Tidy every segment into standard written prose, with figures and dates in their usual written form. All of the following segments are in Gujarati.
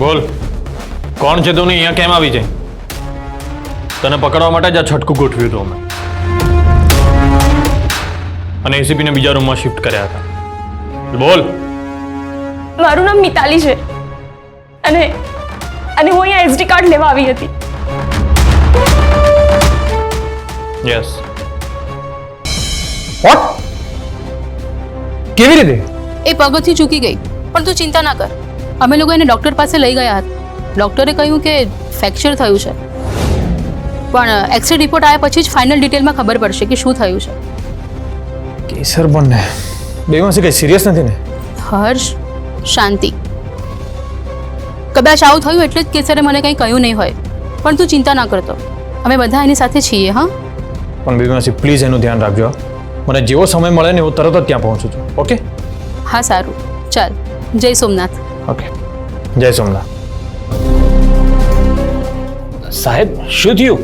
બોલ, કોણ છે તું? અહીંયા કેમ આવી જાય? તને પકડવા માટે જ આ છટકું ગોઠવ્યું હતું અમે, અને એસીપીને બીજા રૂમમાં શિફ્ટ કર્યા હતા. બોલ. મારું નામ મિતાલી છે અને અને હું અહીંયા એસડી કાર્ડ લેવા આવી હતી. યસ. વોટ? કેવી રીતે? એ પગથિયું ચૂકી ગઈ, પણ તું ચિંતા ના કર. અમે લોકો એને ડૉક્ટર પાસે લઈ ગયા હતા. ડૉક્ટરે કહ્યું કે ફ્રેક્ચર થયું છે, પણ એક્સરે રિપોર્ટ આવ્યા પછી જ ફાઇનલ ડિટેલમાં ખબર પડશે કે શું થયું છે. કેસર બંને બેમાંથી કઈ સિરિયસ નથી ને? હર્ષ, શાંતિ. કદાચ આવું થયું એટલે જ કેસરે મને કંઈ કહ્યું નહીં હોય, પણ તું ચિંતા ના કરતો. અમે બધા એની સાથે છીએ. હા, પણ બેમાંથી પ્લીઝ એનું ધ્યાન રાખજો. મને જેવો સમય મળે ને હું તરત જ ત્યાં પહોંચું છું. ઓકે? હા, સારું. ચાલ, જય સોમનાથ. ઓકે, જય સોમનાથ. સાહેબ, શું થયું?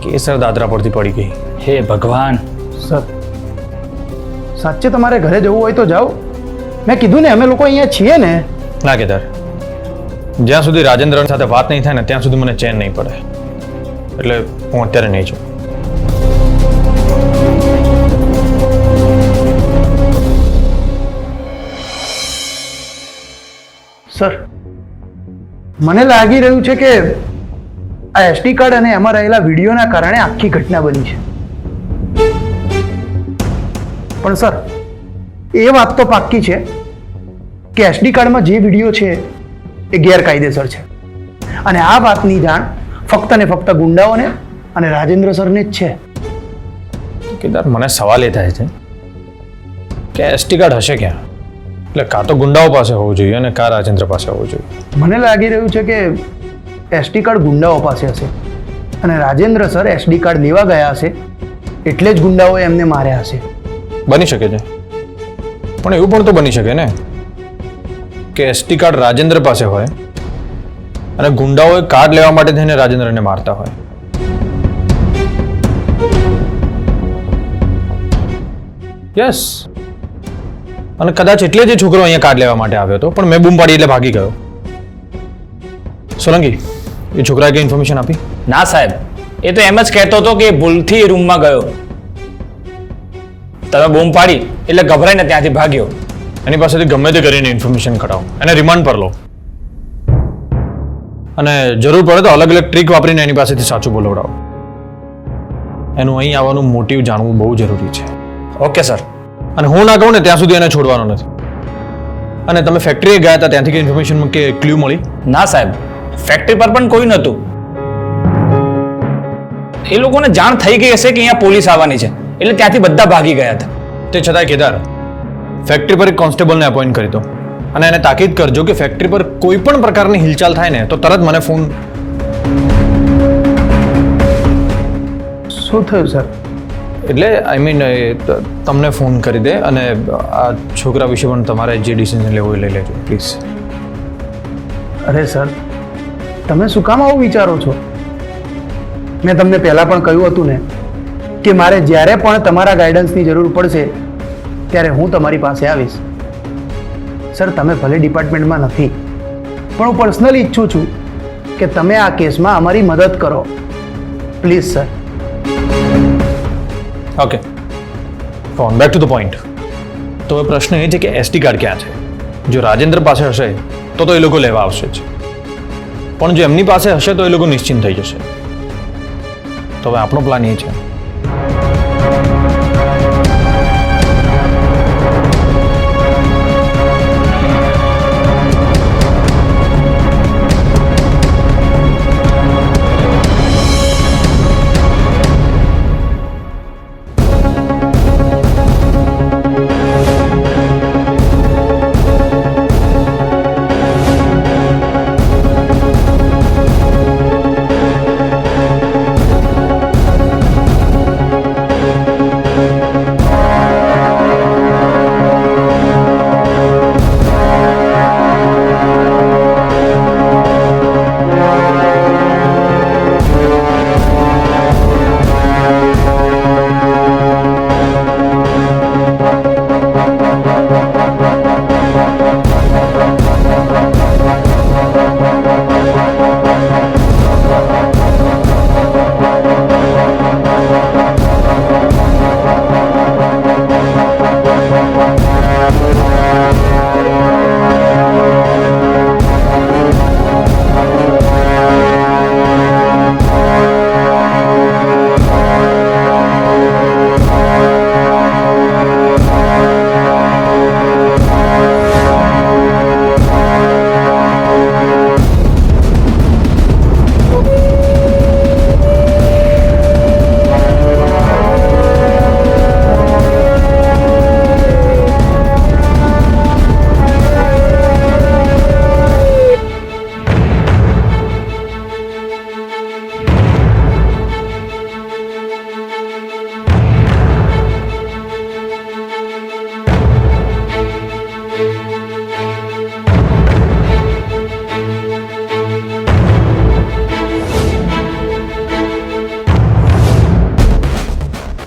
કેસર દાદરા પરથી પડી ગઈ. હે ભગવાન. સર, સાચે તમારે ઘરે જવું હોય તો જાઓ. મેં કીધું ને અમે લોકો અહીંયા છીએ ને. ના કેદાર, જ્યાં સુધી રાજેન્દ્ર સાથે વાત નહીં થાય ને ત્યાં સુધી મને ચેન નહીં પડે. એટલે હું અત્યારે નહીં છું. સર, મને લાગી રહ્યું છે કે આ એસડી કાર્ડ અને એમાં રહેલા વિડીયોના કારણે આખી ઘટના બની છે. પણ સર, એ વાત તો પાક્કી છે કે એસડી કાર્ડમાં જે વિડીયો છે એ ગેરકાયદેસર છે, અને આ વાતની જાણ ફક્ત ને ફક્ત ગુંડાઓને અને રાજેન્દ્ર સરને જ છે. કેદાર, મને સવાલ એ થાય છે કે એસટી કાર્ડ હશે ક્યાં? એટલે કાં તો ગુંડાઓ પાસે હોવું જોઈએ અને કાં રાજેન્દ્ર પાસે હોવું જોઈએ. મને લાગી રહ્યું છે કે એસડી કાર્ડ ગુંડાઓ પાસે હશે અને રાજેન્દ્ર સર એસડી કાર્ડ લેવા ગયા હશે એટલે જ ગુંડાઓએ એમને માર્યા હશે. બની શકે છે, પણ એવું પણ તો બની શકે ને કે એસટી કાર્ડ રાજેન્દ્ર પાસે હોય અને ગુંડાઓએ કાર્ડ લેવા માટે થઈને રાજેન્દ્રને મારતા હોય. યસ, અને કદાચ એટલે જ એ છોકરો અહીંયા કાર્ડ લેવા માટે આવ્યો હતો, પણ મેં બૂમ પાડી એટલે ભાગી ગયો. સોલંકી, એ છોકરાએ કઈ ઇન્ફોર્મેશન આપી? ના સાહેબ, એ તો એમ જ કહેતો હતો કે ભૂલથી એ રૂમમાં ગયો. તમે બૂમ પાડી એટલે ગભરાઈને ત્યાંથી ભાગ્યો. એની પાસેથી ગમે તે કરીને ઇન્ફોર્મેશન કઢાવો, એને રિમાન્ડ પર લો, અને જરૂર પડે તો અલગ અલગ ટ્રીક વાપરીને એની પાસેથી સાચું બોલવડાવો. એનું અહીં આવવાનું મોટિવ જાણવું બહુ જરૂરી છે. Okay sir. અને હું ના કહું ને ત્યાં સુધી એને છોડવાનો નથી. અને તમે ફેક્ટરીએ ગયા હતા, ત્યાંથી કઈ ઇન્ફોર્મેશન કે ક્લ્યુ મળી? ના સાહેબ, ફેક્ટરી પર પણ કોઈ નહોતું. એ લોકોને જાણ થઈ ગઈ હશે કે અહીંયા પોલીસ આવવાની છે, એટલે ત્યાંથી બધા ભાગી ગયા હતા. તે છતાંય કેદાર, ફેક્ટરી પર એક કોન્સ્ટેબલને અપોઇન્ટ કરી દો અને એને તાકીદ કરજો કે ફેક્ટરી પર કોઈ પણ પ્રકારની હિલચાલ થાય ને તો તરત મને ફોન. શું થયું સર? એટલે આઈ મીન તમને ફોન કરી દે, અને આ છોકરા વિશે પણ તમારે જે ડિસિઝન લેવો એ લઈ લેજો પ્લીઝ. અરે સર, તમે શું કામ આવું વિચારો છો? મેં તમને પહેલાં પણ કહ્યું હતું ને કે મારે જ્યારે પણ તમારા ગાઈડન્સની જરૂર પડશે ત્યારે હું તમારી પાસે આવીશ. સર, તમે ભલે ડિપાર્ટમેન્ટમાં નથી, પણ હું પર્સનલી ઈચ્છું છું કે તમે આ કેસમાં અમારી મદદ કરો. Please sir. Okay, phone back to the point. તો હવે પ્રશ્ન એ છે કે એસટી કાર્ડ ક્યાં છે? જો રાજેન્દ્ર પાસે હશે તો એ લોકો લેવા આવશે જ, પણ જો એમની પાસે હશે તો એ લોકો નિશ્ચિંત થઈ જશે. તો હવે આપણો પ્લાન એ છે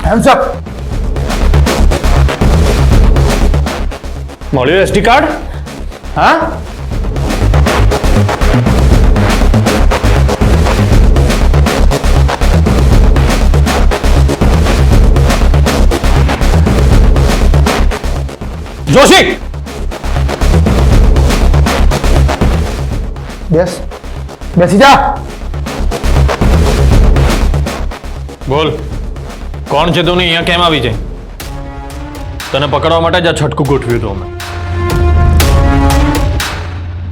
હેન્ડ્સ અપ. મળ્યો એસડી કાર્ડ? હા? જોશી, બેસી જા. બોલ, કોણ છે તું ને અહીંયા કેમ આવી છે? તને પકડવા માટે જ આ છટકું ગોઠવ્યું હતું અમે,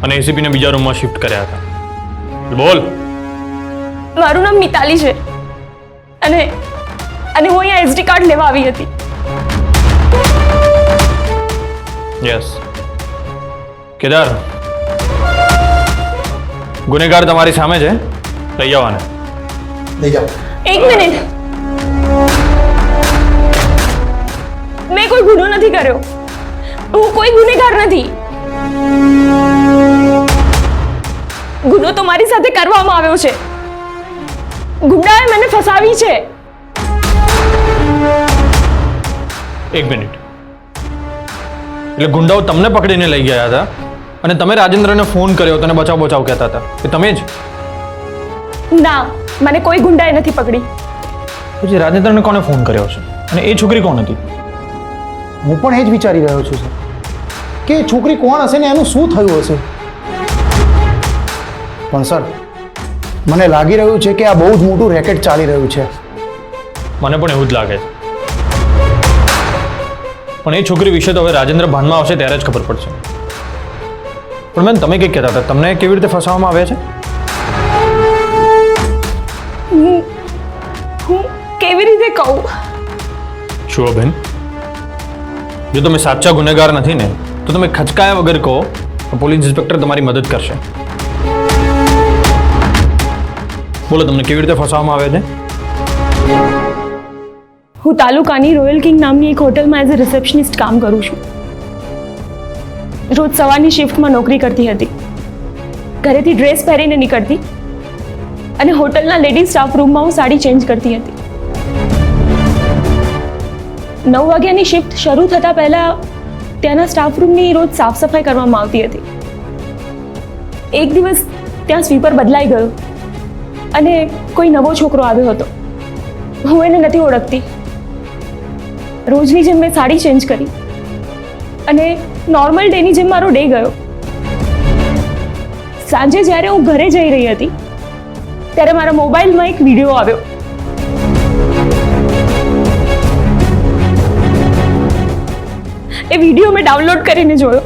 અને એસીપીને બીજા રૂમમાં શિફ્ટ કર્યા હતા. બોલ. મારું નામ મિતાલી છે અને અને હું અહીંયા એસડી કાર્ડ લેવા આવી હતી. યસ. કેદાર, ગુનેગાર તમારી સામે છે, લઈ જવાને. લઈ જાઓ. એક મિનિટ, મેં કોઈ ગુનો નથી કર્યો. હું કોઈ ગુનેગાર નથી. ગુનો તો મારી સાથે કરવામાં આવ્યો છે. ગુંડાએ મને ફસાવી છે. એક મિનિટ. એટલે ગુંડાઓ તમને પકડીને લઈ ગયા હતા અને તમે રાજેન્દ્રને ફોન કર્યો, તને બચાવ બચાવ કહેતા હતા, એ તમે જ? ના, મને કોઈ ગુંડાએ નથી પકડી. પછી રાજેન્દ્રને કોને ફોન કર્યો છે અને એ છોકરી કોણ હતી? હું પણ એ જ વિચારી રહ્યો છું સર, કે એ છોકરી કોણ હશે ને એનું શું થયું હશે. પણ સર, મને લાગી રહ્યું છે કે આ બહુ જ મોટું રેકેટ ચાલી રહ્યું છે. મને પણ એવું જ લાગે છે. પણ એ છોકરી વિશે તો હવે રાજેન્દ્ર ભાનમાં આવશે ત્યારે જ ખબર પડશે. પણ મેમ, તમે કંઈક કહેતા હતા, તમને કેવી રીતે ફસાવવામાં આવ્યા છે? હું કેવી રીતે કહું? જુઓ બેન, જો તમે સાચા ગુનેગાર નથી ને તો તમે ખચકાયા વગર કહો તો પોલીસ ઇન્સ્પેક્ટર તમારી મદદ કરશે. બોલો, તમને કેવી રીતે ફસાવવામાં આવે છે? હું તાલુકાની રોયલ કિંગ નામની એક હોટલમાં એઝ અ રિસેપ્શનિસ્ટ કામ કરું છું. રોજ સવારની શિફ્ટમાં નોકરી કરતી હતી. ઘરેથી ડ્રેસ પહેરીને નીકળતી અને હોટલના લેડી સ્ટાફ રૂમમાં હું સાડી ચેન્જ કરતી હતી. 9 વાગ્યાની શિફ્ટ શરૂ થતાં પહેલા ત્યાંના સ્ટાફ રૂમની રોજ સાફ સફાઈ કરવામાં આવતી હતી. એક દિવસ ત્યાં સ્વીપર બદલાઈ ગયો અને કોઈ નવો છોકરો આવ્યો હતો. હું એને નથી ઓળખતી. રોજની જેમ મેં સાડી ચેન્જ કરી અને નોર્મલ ડેની જેમ મારો ડે ગયો. સાંજે જ્યારે હું ઘરે જઈ રહી હતી ત્યારે મારા મોબાઈલમાં એક વિડીયો આવ્યો. એ વિડીયો મેં ડાઉનલોડ કરીને જોયો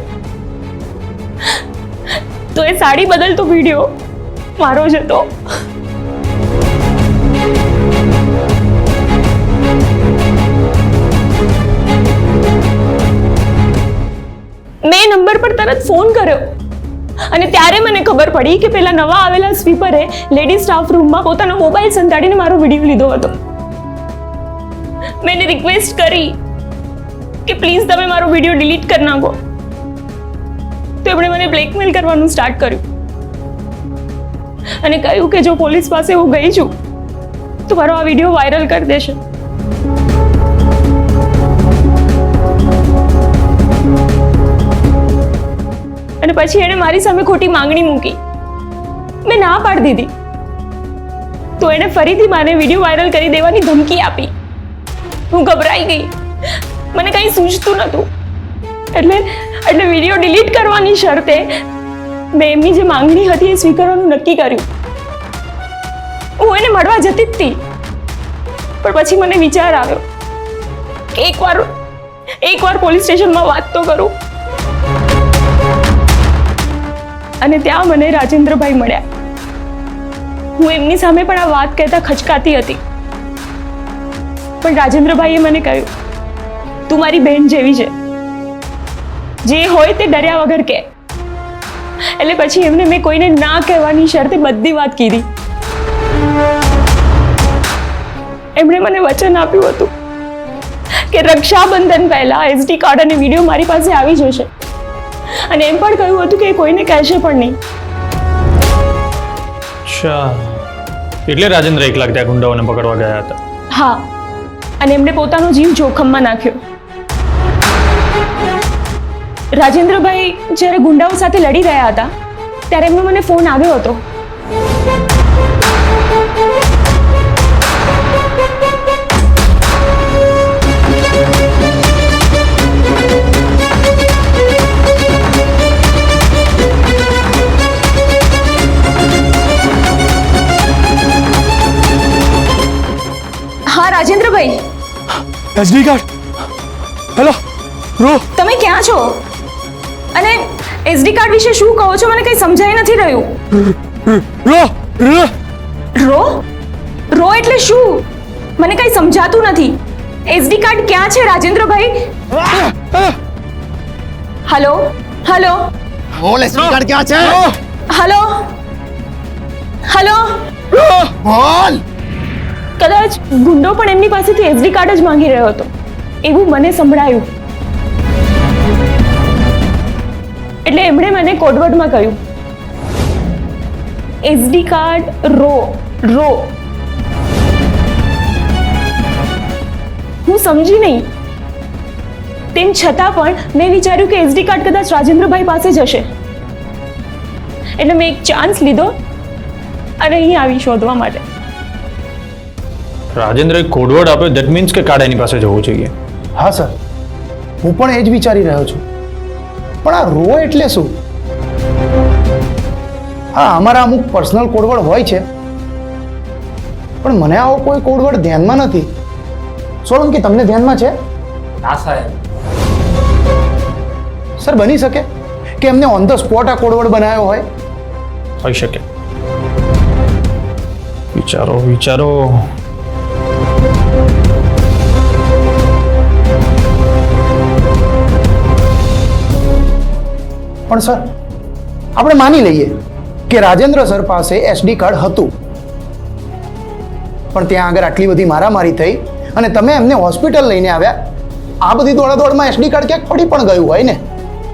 તો એ સાડી બદલતો વિડીયો મારો જ હતો. મેં નંબર પર તરત ફોન કર્યો અને ત્યારે મને ખબર પડી કે પેલા નવા આવેલા સ્વીપરે લેડી સ્ટાફ રૂમમાં પોતાનો મોબાઈલ સંતાડીને મારો વિડીયો લીધો હતો. મેં એને રિક્વેસ્ટ કરી કે પ્લીઝ તમે મારો વિડીયો ડિલીટ કરી નાખો, તો એમણે મને બ્લેકમેલ કરવાનું સ્ટાર્ટ કર્યું અને કહ્યું કે જો પોલીસ પાસે હું ગઈ છું તો મારો આ વિડીયો વાયરલ કરી દેશે. અને પછી એણે મારી સામે ખોટી માંગણી મૂકી. મેં ના પાડી દીધી તો એણે ફરીથી મારે વિડીયો વાયરલ કરી દેવાની ધમકી આપી. હું ગભરાઈ ગઈ, મને કંઈ સૂઝતું નહોતું. એટલે વિડીયો ડિલીટ કરવાની શરતે મેં એમની જે માંગણી હતી એ સ્વીકારવાનું નક્કી કર્યું. હું એને મળવા જતી જ હતી, પણ પછી મને વિચાર આવ્યો કે એકવાર પોલીસ સ્ટેશનમાં વાત તો કરું. અને ત્યાં મને રાજેન્દ્રભાઈ મળ્યા. હું એમની સામે પણ આ વાત કહેતા ખચકાતી હતી, પણ રાજેન્દ્રભાઈએ મને કહ્યું, તું મારી બહેન જેવી છે, જે હોય તે ડર્યા વગર કહે. એટલે પછી એમને મેં કોઈને ના કહેવાની શરતે બધી વાત કીધી. એમણે મને વચન આપ્યું હતું કે રક્ષાબંધન પહેલા એસડી કાર્ડ અને વિડીયો મારી પાસે આવી જશે, અને એમ પણ કહ્યું હતું કે કોઈને કહેશે પણ નહીં. અચ્છા, એટલે રાજેન્દ્ર એકલા ત્યાં ગુંડાઓને પકડવા ગયા હતા? હા, અને એમણે પોતાનો જીવ જોખમમાં નાખ્યો. રાજેન્દ્રભાઈ જ્યારે ગુંડાઓ સાથે લડી રહ્યા હતા ત્યારે એમનો મને ફોન આવ્યો હતો. હા રાજેન્દ્રભાઈ, એસડી કાર્ડ. હેલો રો. તમે ક્યાં છો અને એસડી કાર્ડ વિશે શું કહો છો? મને કંઈ સમજાઈ નથી રહ્યું. Ro ro. રો રો એટલે શું? મને કંઈ સમજાતું નથી. એસડી કાર્ડ ક્યાં છે રાજેન્દ્રભાઈ? હલો હલો બોલ એસડી કાર્ડ ક્યાં છે? Hello hello. બોલ. કદાચ ગુંડો પણ એમની પાસેથી એસડી કાર્ડ જ માંગી રહ્યો હતો એવું મને સંભળાયું. એટલે એમણે મને કોડવર્ડમાં કહ્યું એસડી કાર્ડ રો રો. હું સમજી નહીં. તેમ છતાં પણ મેં વિચાર્યું કે એસડી કાર્ડ કદાચ રાજેન્દ્રભાઈ પાસે જ હશે. એટલે મેં એક ચાન્સ લીધો અને અહીં આવી શોધવા માટે. રાજેન્દ્રએ કોડવર્ડ આપ્યો, ધેટ મીન્સ કે કાર્ડ એની પાસે જવું જોઈએ. હા સર, હું પણ એ જ વિચારી રહ્યો છું. પણ આ રો એટલે શું? હા, અમારા અમુક પર્સનલ કોડવર્ડ હોય છે, પણ મને આવો કોઈ કોડવર્ડ ધ્યાનમાં નથી. સોલંકી, તમને ધ્યાનમાં છે? ના સાહેબ. સર, બની શકે કે એમને ઓન ધ સ્પોટ આ કોડવર્ડ બનાવ્યો હોય. હોઈ શકે. વિચારો વિચારો. પણ સર, આપણે માની લઈએ કે રાજેન્દ્ર સર પાસે એસડી કાર્ડ હતું, પણ ત્યાં આગળ આટલી બધી મારામારી થઈ અને તમે એમને હોસ્પિટલ લઈને આવ્યા. આ બધી દોડાદોડમાં એસડી કાર્ડ ક્યાંક પડી પણ ગયું હોય ને,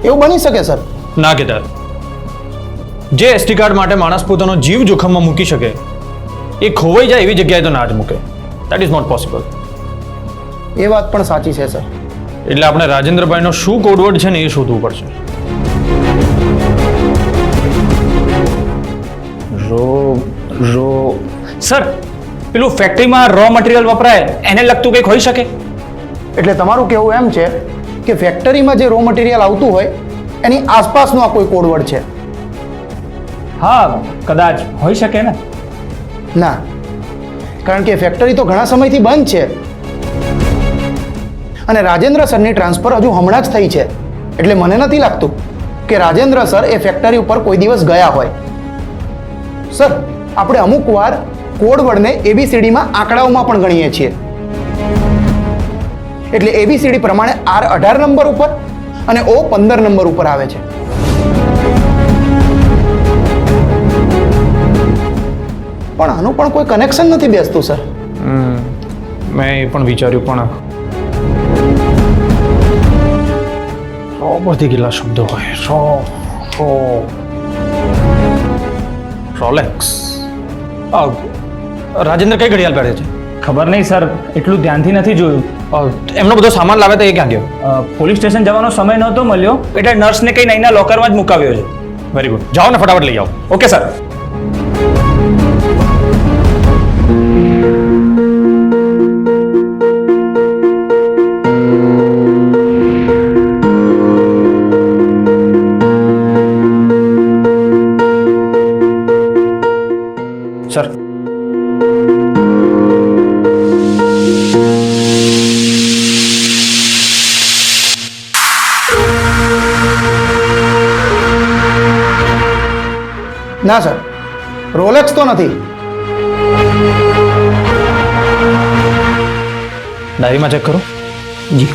એવું બની શકે સર? ના કેદાર, જે એસટી કાર્ડ માટે માણસ પોતાનો જીવ જોખમમાં મૂકી શકે એ ખોવાઈ જાય એવી જગ્યાએ તો ના જ મૂકે. That is not possible. એ વાત પણ સાચી છે સર. એટલે આપણે રાજેન્દ્રભાઈનો શું કોડવર્ડ છે ને એ શોધવું પડશે. રો સર, પેલું ફેક્ટરીમાં રો મટીરિયલ વપરાય એને લગતું કંઈક હોઈ શકે? એટલે તમારું કહેવું એમ છે કે ફેક્ટરીમાં જે રો મટીરિયલ આવતું હોય એની આસપાસનો આ કોઈ કોડવર્ડ છે? હા, કદાચ હોઈ શકે ને. ના, કારણ કે ફેક્ટરી તો ઘણા સમયથી બંધ છે અને રાજેન્દ્ર સરની ટ્રાન્સફર હજુ હમણાં જ થઈ છે. એટલે મને નથી લાગતું કે રાજેન્દ્ર સર એ ફેક્ટરી ઉપર કોઈ દિવસ ગયા હોય. સર, આપણે અમુક વાર કોડવર્ડને એબીસીડીમાં આંકડાઓમાં પણ ગણીએ છીએ. એટલે એબીસીડી પ્રમાણે આર 18 નંબર ઉપર અને ઓ 15 નંબર ઉપર આવે છે. પણ આનું પણ કોઈ કનેક્શન નથી બેસતું સર. મેં એ પણ વિચાર્યું, પણ બધી કેટલા શબ્દો હોય. રોલેક્સ. રાજેન્દ્ર કઈ ઘડિયાળ પહેરે છે? ખબર નહીં સર, એટલું ધ્યાનથી નથી જોયું. એમનો બધો સામાન લાવે તો એ ક્યાં ગયો? પોલીસ સ્ટેશન જવાનો સમય નહોતો મળ્યો એટલે નર્સને કઈ અહીંના લોકરમાં જ મુકાવ્યો છે. વેરી ગુડ, જાઓ ને ફટાફટ લઈ આવો. Okay sir. સર, ના સર, રોલેક્સ તો નથી. ડાયરીમાં ચેક કરો. જી.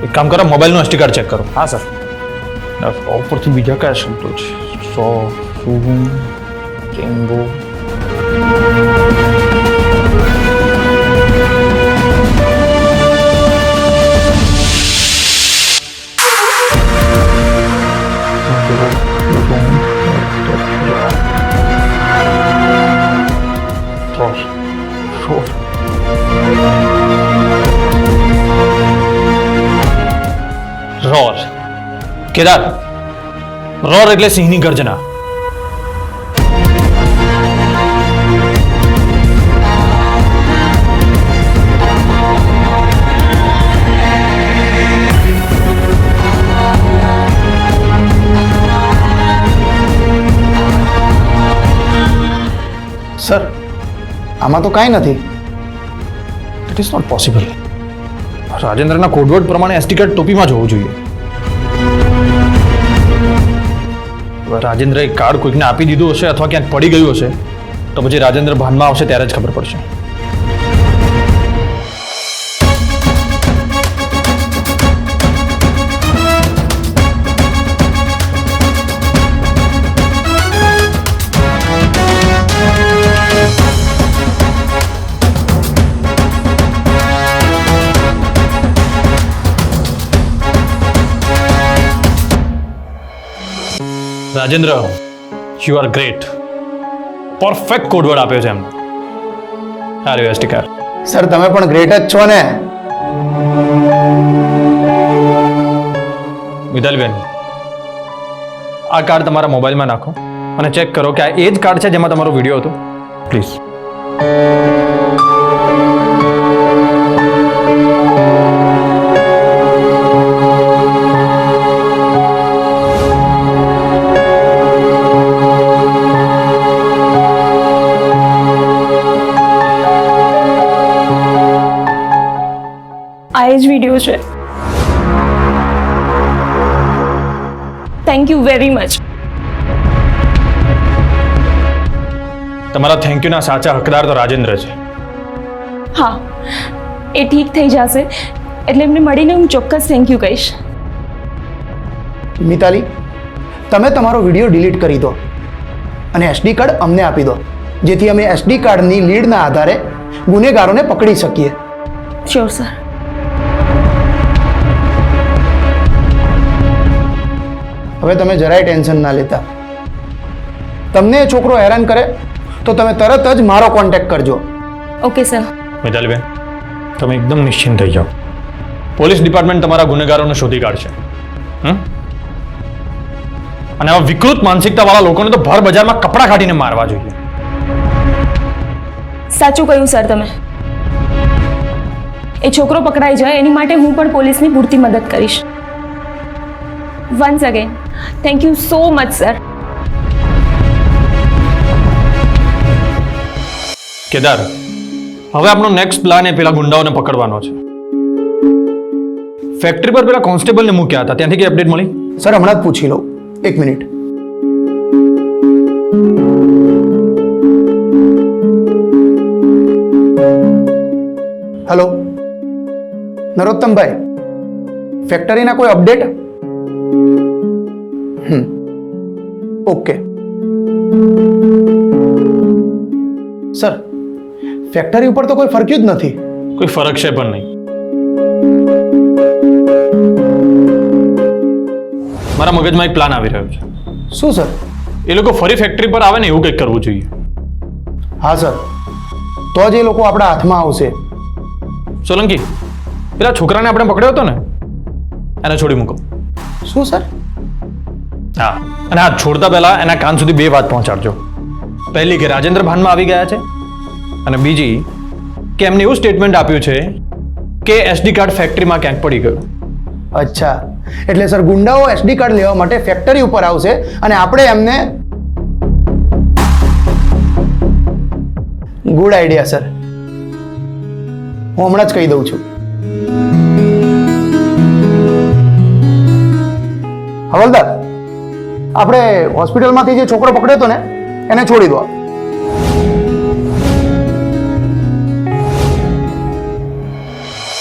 એક કામ કરો, મોબાઈલનું એસટી કાર્ડ ચેક કરો. હા સર. ઉપરથી બીજા કયા શબ્દો છે? રેનબો. રોર. કેદાર, રોર એટલે સિંહની ગર્જના. સર આમાં તો કાંઈ નથી. It is not possible. રાજેન્દ્રના કોડવર્ડ પ્રમાણે એસટી કાર્ડ ટોપીમાં જોવું જોઈએ. હવે રાજેન્દ્રએ કાર્ડ કોઈકને આપી દીધું હશે અથવા ક્યાંક પડી ગયું હશે તો પછી રાજેન્દ્ર ભાનમાં આવશે ત્યારે જ ખબર પડશે. Rajendra, you are great. Perfect codeword આપ્યો છે એમને. આ રહ્યો એસટી કાર્ડ. સર તમે પણ ગ્રેટ જ છો ને. મિતાલીબેન, આ કાર્ડ તમારા મોબાઈલમાં નાખો અને ચેક કરો કે આ એ જ કાર્ડ છે જેમાં તમારો વિડીયો હતો. પ્લીઝ. આ એ જ વિડીયો છે. Thank you very much. તમારા થેન્ક યુના સાચા હકદાર તો રાજેન્દ્ર છે. હા, એ ઠીક થઈ જશે એટલે એમને મળીને હું ચોક્કસ થેન્ક યુ કહીશ. મિતાલી, તમે તમારો વિડીયો ડિલીટ કરી દો અને એસડી કાર્ડ અમને આપી દો, જેથી અમે એસડી કાર્ડની લીડના આધારે ગુનેગારોને પકડી શકીએ. Sure sir. હવે તમે જરાય ટેન્શન ના લેતા. તમને એ છોકરો હેરાન કરે તો તમે તરત જ મારો કોન્ટેક્ટ કરજો. Okay sir. મિતાલીબેન, તમે એકદમ નિશ્ચિંત થઈ જાઓ. પોલીસ ડિપાર્ટમેન્ટ તમારા ગુનેગારોને શોધી કાઢશે. અને આવા વિકૃત માનસિકતાવાળા લોકોને તો ભર બજારમાં કપડાં કાઢીને મારવા જોઈએ. સાચું કહ્યું સર તમે. એ છોકરો પકડાઈ જાય એની માટે હું પણ પોલીસની પૂરતી મદદ કરીશ. Once again thank you so much sir. Kedar, હવે આપણો નેક્સ્ટ પ્લાન એ પેલા ગુંડાઓને પકડવાનો છે. ફેક્ટરી પર પેલા કોન્સ્ટેબલને મૂક્યા હતા, ત્યાંથી કઈ અપડેટ મળી? સર હમણાં જ પૂછી લઉં, એક મિનિટ. હેલો નરોત્તમભાઈ, ફેક્ટરીના કોઈ અપડેટ? ઓકે સર, ફેક્ટરી ઉપર તો કોઈ ફરક્યું જ નથી. કોઈ ફરક છે પણ નહીં. મારા મગજમાં એક પ્લાન આવી રહ્યો છે. શું સર? એ લોકો ફરી ફેક્ટરી પર આવે ને એવું કંઈક કરવું જોઈએ. હા સર, તો જ એ લોકો આપણા હાથમાં આવશે. સોલંકી, પેલા છોકરાને આપણે પકડ્યો હતો ને, એને છોડી મૂકો. શું સર? હા, અને આ છોડતા પહેલા એના કાન સુધી બે વાત પહોંચાડજો. પહેલી કે રાજેન્દ્ર ભાનમાં આવી ગયા છે, અને બીજી કે એમને એવું સ્ટેટમેન્ટ આપ્યું છે કે એસડી કાર્ડ ફેક્ટરીમાં ક્યાંક પડી ગયું. અચ્છા, એટલે સર ગુંડાઓ એસડી કાર્ડ લેવા માટે ફેક્ટરી ઉપર આવશે અને આપણે એમને... ગુડ આઈડિયા સર, હું હમણાં જ કહી દઉં છું. હવલદાર, આપણે હોસ્પિટલમાંથી જે છોકરો પકડ્યો હતો ને એને છોડી દો.